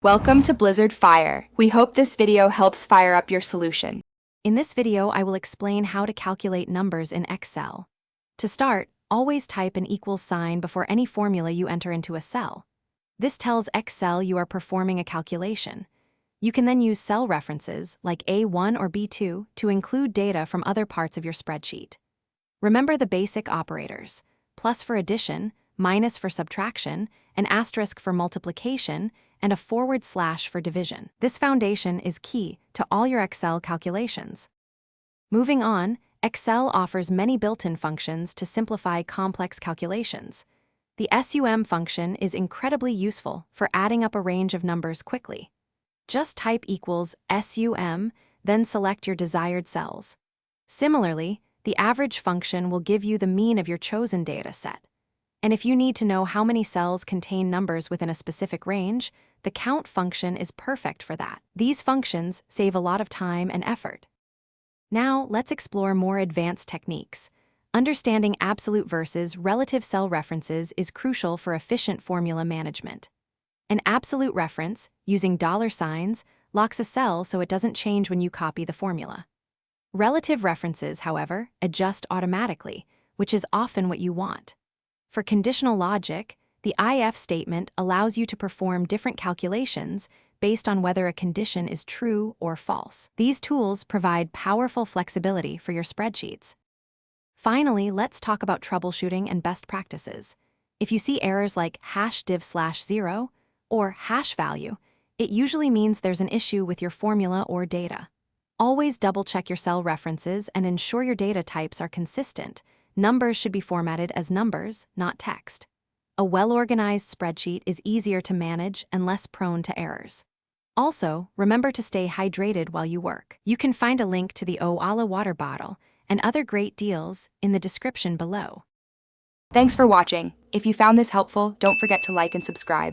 Welcome to Blizzard Fire. We hope this video helps fire up your solution. In this video, I will explain how to calculate numbers in Excel. To start, always type an equals sign before any formula you enter into a cell. This tells Excel you are performing a calculation. You can then use cell references, like A1 or B2, to include data from other parts of your spreadsheet. Remember the basic operators: plus for addition, minus for subtraction, an asterisk for multiplication, and a forward slash for division. This foundation is key to all your Excel calculations. Moving on, Excel offers many built-in functions to simplify complex calculations. The SUM function is incredibly useful for adding up a range of numbers quickly. Just type equals SUM, then select your desired cells. Similarly, the average function will give you the mean of your chosen data set. And if you need to know how many cells contain numbers within a specific range, the count function is perfect for that. These functions save a lot of time and effort. Now, let's explore more advanced techniques. Understanding absolute versus relative cell references is crucial for efficient formula management. An absolute reference, using $signs, locks a cell so it doesn't change when you copy the formula. Relative references, however, adjust automatically, which is often what you want. For conditional logic, the IF statement allows you to perform different calculations based on whether a condition is true or false. These tools provide powerful flexibility for your spreadsheets. Finally, let's talk about troubleshooting and best practices. If you see errors like #div/0 or hash value, it usually means there's an issue with your formula or data. Always double-check your cell references and ensure your data types are consistent. Numbers should be formatted as numbers, not text. A well-organized spreadsheet is easier to manage and less prone to errors. Also, remember to stay hydrated while you work. You can find a link to the Oala water bottle and other great deals in the description below. Thanks for watching. If you found this helpful, don't forget to like and subscribe.